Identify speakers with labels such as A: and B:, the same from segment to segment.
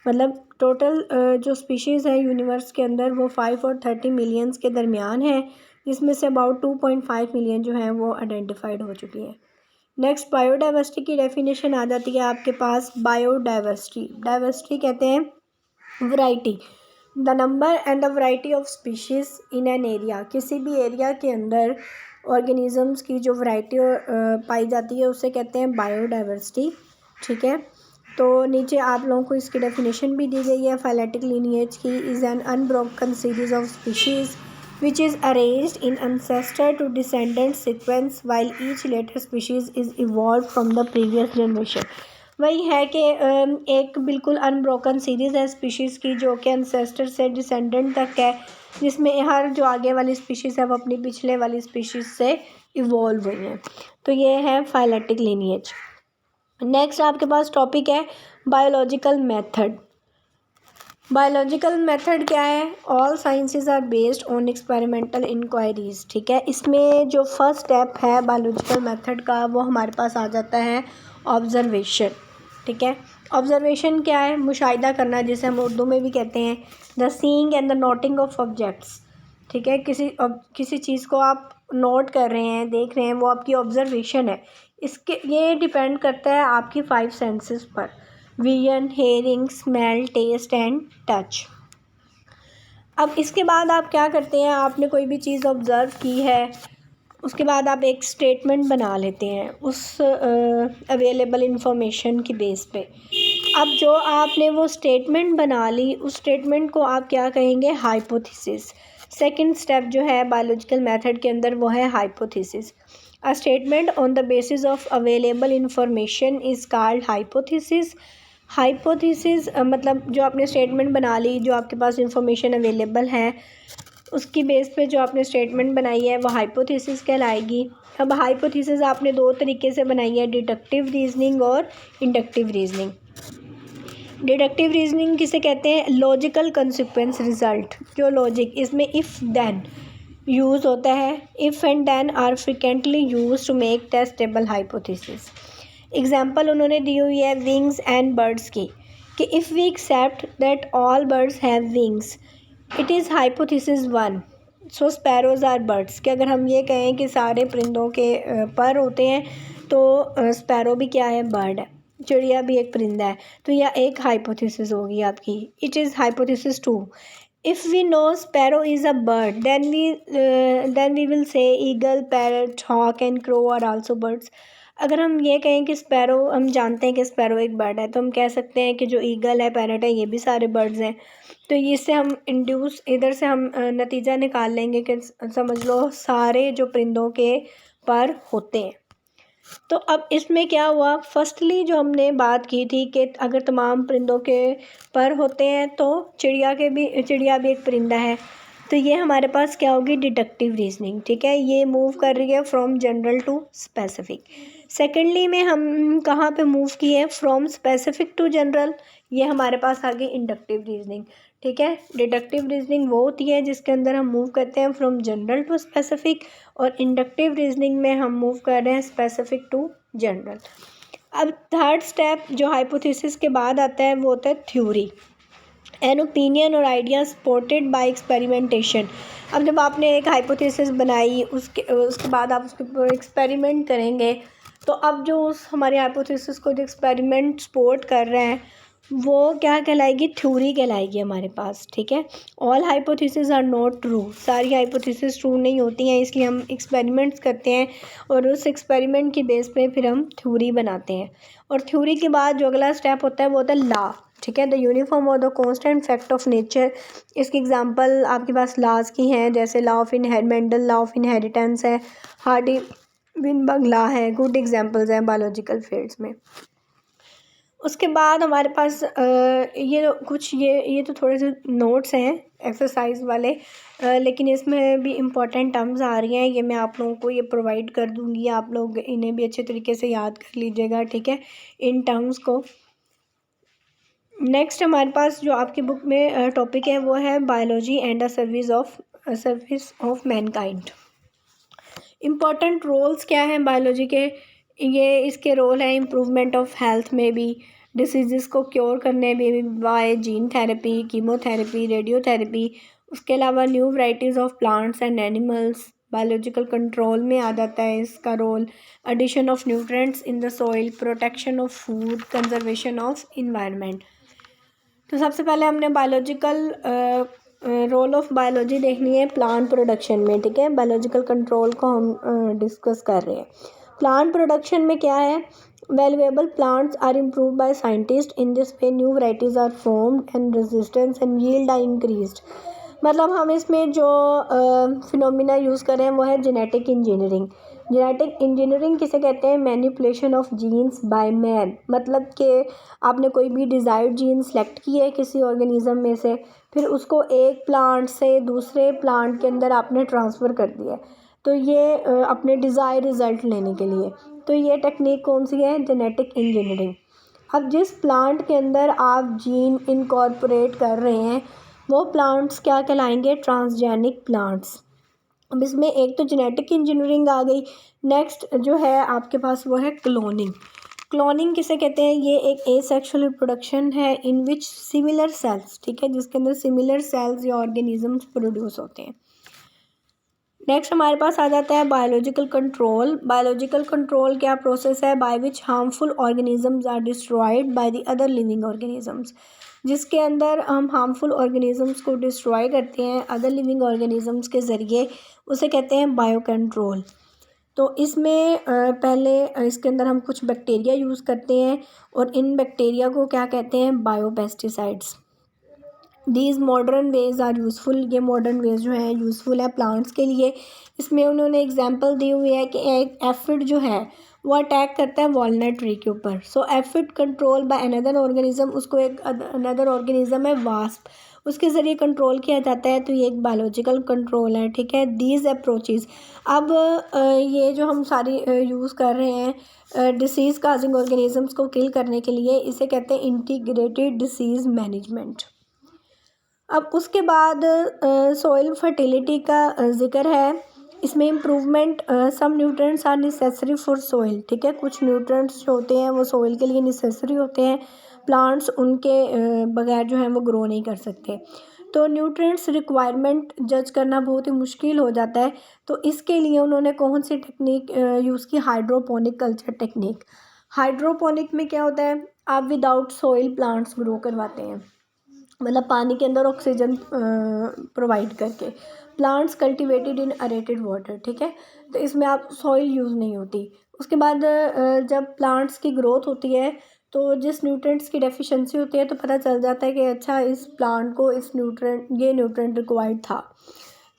A: मतलब टोटल जो स्पीशीज़ है यूनिवर्स के अंदर वो 5 और 30 मिलियंस के दरमियान है, जिसमें से अबाउट 2.5 मिलियन जो है वो आइडेंटिफाइड हो चुकी हैं। नेक्स्ट बायोडाइवर्सिटी की डेफिनेशन आ जाती है आपके पास। बायोडाइवर्सिटी, डाइवर्सिटी कहते हैं variety, the number and the variety of species in an area. किसी भी एरिया के अंदर ऑर्गेनिजम्स की जो वैरायटी पाई जाती है उसे कहते हैं बायोडाइवर्सिटी। ठीक है, तो नीचे आप लोगों को इसकी डेफिनेशन भी दी गई है। फाइलेटिक लीनिएज की is an unbroken series of species which is arranged in ancestor to descendant sequence while each later species is evolved from the previous generation। वही है कि एक बिल्कुल अनब्रोकन सीरीज़ है स्पीशीज़ की जो कि अनसेस्टर से डिसेंडेंट तक है, जिसमें हर जो आगे वाली स्पीशीज़ है वो अपनी पिछले वाली स्पीशीज़ से इवॉल्व हुई हैं। तो ये है फाइलेटिक लीनिएज। नेक्स्ट आपके पास टॉपिक है बायोलॉजिकल मेथड। बायोलॉजिकल मेथड क्या है? All sciences are based on experimental inquiries. ठीक है, इसमें जो फर्स्ट स्टेप है बायोलॉजिकल मेथड का वो हमारे पास आ जाता है ऑब्जर्वेशन। ठीक है, ऑब्जर्वेशन क्या है? मुशाहिदा करना, जिसे हम उर्दू में भी कहते हैं the seeing and the noting of objects. ठीक है, किसी चीज़ को आप नोट कर रहे हैं, देख रहे हैं, वो आपकी ऑब्जर्वेशन है। इसके ये डिपेंड करता है आपकी 5 सेंसेस पर, vision, hearing, smell, taste and touch. अब इसके बाद आप क्या करते हैं, आपने कोई भी चीज़ ऑब्ज़र्व की है, उसके बाद आप एक स्टेटमेंट बना लेते हैं उस अवेलेबल इंफॉर्मेशन की बेस पे। अब जो आपने वो स्टेटमेंट बना ली, उस स्टेटमेंट को आप क्या कहेंगे? हाइपोथेसिस। सेकंड स्टेप जो है बायोलॉजिकल मेथड के अंदर वो है hypothesis. A statement on the basis of available information is called hypothesis. Hypothesis मतलब जो आपने स्टेटमेंट बना ली, जो आपके पास इंफॉर्मेशन अवेलेबल है उसकी बेस पे जो आपने स्टेटमेंट बनाई है वो हाइपोथेसिस कहलाएगी। अब हाइपोथेसिस आपने 2 तरीके से बनाई है, डिडक्टिव रीजनिंग और इंडक्टिव रीजनिंग। डिडक्टिव रीजनिंग किसे कहते हैं? Logical consequence result. जो लॉजिक, इसमें इफ़ देन यूज़ होता है। If and then are frequently use to make testable hypothesis. Example उन्होंने दी हुई है विंग्स एंड बर्ड्स की, कि if we accept that all birds have wings it is hypothesis 1। So sparrows are birds, कि अगर हम ये कहें कि सारे परिंदों के पर होते हैं तो स्पैरो भी क्या है? बर्ड है। चिड़िया भी एक परिंदा है। तो यह एक हाइपोथेसिस होगी आपकी। It is hypothesis 2। If we know sparrow is a bird then we will say eagle, parrot, hawk and crow are also birds. अगर हम ये कहें कि स्पैरो, हम जानते हैं कि स्पैरो एक बर्ड है, तो हम कह सकते हैं कि जो ईगल है, पैरट है, ये भी सारे बर्ड्स हैं। तो इससे हम इंड्यूस, इधर से हम नतीजा निकाल लेंगे कि समझ लो सारे जो परिंदों के पर होते हैं। तो अब इसमें क्या हुआ? फर्स्टली जो हमने बात की थी कि अगर तमाम परिंदों के पर होते हैं तो चिड़िया भी एक परिंदा है। तो ये हमारे पास क्या होगी? Deductive reasoning. ठीक है, ये मूव कर रही है from general to specific. Secondly में हम कहाँ पे मूव किए? From specific to general. ये हमारे पास आ गई इंडक्टिव रीजनिंग। ठीक है, डिडक्टिव रीजनिंग वो होती है जिसके अंदर हम मूव करते हैं फ्रॉम जनरल टू स्पेसिफिक, और इंडक्टिव रीजनिंग में हम मूव कर रहे हैं स्पेसिफिक टू जनरल। अब थर्ड स्टेप जो हाइपोथेसिस के बाद आता है वो होता है थ्योरी। एन ओपिनियन और आइडिया सपोर्टेड बाय एक्सपेरिमेंटेशन। अब जब आपने एक हाइपोथेसिस बनाई, उसके बाद आप उसके ऊपर एक्सपेरिमेंट करेंगे, तो अब जो उस हमारे हाइपोथेसिस को जो एक्सपेरिमेंट सपोर्ट कर रहे हैं वो क्या कहलाएगी? थ्योरी कहलाएगी हमारे पास। ठीक है, all hypothesis are not true. सारी हाइपोथेसिस ट्रू नहीं होती हैं, इसलिए हम एक्सपेरिमेंट्स करते हैं और उस एक्सपेरिमेंट की बेस पे फिर हम थ्योरी बनाते हैं। और थ्योरी के बाद जो अगला स्टेप होता है वो होता है लॉ। ठीक है, द यूनिफॉर्म और the constant fact of nature. इसकी एग्जांपल आपके पास लॉज की हैं, जैसे law of Mendel law of inheritance है, हार्डी विनबर्ग लॉ है। गुड एग्जांपल्स हैं बायोलॉजिकल फील्ड्स में। उसके बाद हमारे पास ये तो थोड़े से नोट्स हैं एक्सरसाइज वाले, लेकिन इसमें भी इम्पोर्टेंट टर्म्स आ रही हैं, ये मैं आप लोगों को ये प्रोवाइड कर दूँगी, आप लोग इन्हें भी अच्छे तरीके से याद कर लीजिएगा। ठीक है, इन टर्म्स को। नेक्स्ट हमारे पास जो आपकी बुक में टॉपिक है वो है biology and service of mankind. Important roles क्या हैं बायोलॉजी के? ये इसके रोल है इम्प्रूवमेंट ऑफ हेल्थ में भी, डिसीज़ को क्योर करने में by gene therapy, chemotherapy, radiotherapy. उसके अलावा new varieties of plants and animals, biological control में आ जाता है इसका role, addition of nutrients in the soil, protection of food, conservation of environment. तो सबसे पहले हमने बायोलॉजिकल रोल ऑफ बायोलॉजी देखनी है प्लांट प्रोडक्शन में, ठीक है। बायोलॉजिकल कंट्रोल को हम डिस्कस कर रहे हैं। प्लांट प्रोडक्शन में क्या है, valuable plants are improved by scientist, in this way new varieties are formed and resistance and yield are increased. मतलब हम इसमें जो फिनोमिना यूज़ करें वो है जेनेटिक इंजीनियरिंग। जेनेटिक इंजीनियरिंग किसे कहते हैं, manipulation of genes by man. मतलब कि आपने कोई भी डिज़ायर्ड जीन सेलेक्ट की है किसी ऑर्गेनिज्म में से, फिर उसको एक प्लांट से दूसरे प्लांट के अंदर आपने ट्रांसफ़र कर दिया, तो ये अपने डिज़ायर रिज़ल्ट लेने के लिए, तो ये टेक्निक कौन सी है, जेनेटिक इंजीनियरिंग। अब जिस प्लांट के अंदर आप जीन इनकॉर्पोरेट कर रहे हैं वो प्लांट्स क्या कहलाएंगे, ट्रांसजेनिक प्लांट्स। अब इसमें एक तो जेनेटिक इंजीनियरिंग आ गई, नेक्स्ट जो है आपके पास वो है क्लोनिंग। क्लोनिंग किसे कहते हैं, ये एक एसेक्सुअल रिप्रोडक्शन है इन विच सिमिलर सेल्स, ठीक है, जिसके अंदर सिमिलर सेल्स या ऑर्गेनिजम्स प्रोड्यूस होते हैं। नेक्स्ट हमारे पास आ जाता है बायोलॉजिकल कंट्रोल। बायोलॉजिकल कंट्रोल क्या प्रोसेस है, by which harmful organisms are destroyed by the other living organisms, जिसके अंदर हम हार्मफुल ऑर्गेनिजम्स को डिस्ट्रॉय करते हैं अदर लिविंग ऑर्गेनिजम्स के ज़रिए, उसे कहते हैं बायो कंट्रोल। तो इसमें पहले इसके अंदर हम कुछ बैक्टीरिया यूज़ करते हैं और इन बैक्टीरिया को क्या कहते हैं, biopesticides. These modern ways are useful, ये मॉडर्न वेज जो है यूज़फुल है प्लांट्स के लिए। इसमें उन्होंने एग्जांपल दी हुई है कि एक एफिड जो है वो अटैक करता है वॉलनट ट्री के ऊपर, so aphid control by another organism, उसको एक अनदर ऑर्गेनिज्म है वास्प, उसके ज़रिए कंट्रोल किया जाता है, तो ये एक बायोलॉजिकल कंट्रोल है, ठीक है। दीज अप्रोचेज़, अब ये जो हम सारी यूज़ कर रहे हैं डिसीज़ काजिंग ऑर्गेनिजम्स को किल करने के लिए, इसे कहते हैं इंटीग्रेटेड डिसीज़ मैनेजमेंट। अब उसके बाद सॉइल फर्टिलिटी का ज़िक्र है। इसमें improvement, some nutrients are necessary for soil, ठीक है, कुछ न्यूट्रिएंट्स जो होते हैं वो सॉइल के लिए नेसेसरी होते हैं, प्लांट्स उनके बगैर जो है वो ग्रो नहीं कर सकते। तो न्यूट्रिएंट्स रिक्वायरमेंट जज करना बहुत ही मुश्किल हो जाता है, तो इसके लिए उन्होंने कौन सी टेक्निक यूज़ की, हाइड्रोपोनिक कल्चर टेक्निक। हाइड्रोपोनिक में क्या होता है, आप विदाउट सॉइल प्लांट्स ग्रो करवाते हैं, मतलब पानी के अंदर ऑक्सीजन प्रोवाइड करके, plants cultivated in aerated water, ठीक है। तो इसमें आप सॉइल यूज़ नहीं होती। उसके बाद जब प्लांट्स की ग्रोथ होती है तो जिस न्यूट्रिएंट्स की डेफिशिएंसी होती है तो पता चल जाता है कि अच्छा इस प्लांट को इस न्यूट्रिएंट ये न्यूट्रिएंट रिक्वायर्ड था।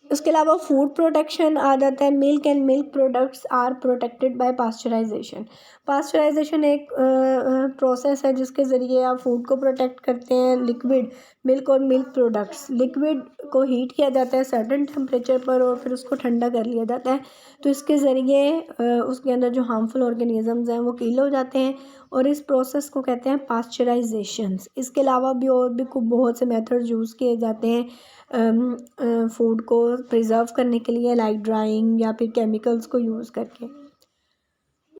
A: उसके अलावा फूड प्रोटेक्शन आ जाता है, milk and milk products are protected by pasteurization. Pasteurization एक प्रोसेस है जिसके ज़रिए आप फूड को प्रोटेक्ट करते हैं। लिक्विड मिल्क और मिल्क प्रोडक्ट्स, लिक्विड को हीट किया जाता है सर्टेन टेम्परेचर पर और फिर उसको ठंडा कर लिया जाता है, तो इसके ज़रिए उसके अंदर जो हार्मफुल ऑर्गेनिजम्स हैं वो किल हो जाते हैं और इस प्रोसेस को कहते हैं पास्चराइजेशंस। इसके अलावा भी और भी खूब बहुत से मेथड यूज़ किए जाते हैं फूड को प्रिजर्व करने के लिए, लाइक ड्राइंग या फिर केमिकल्स को यूज़ करके।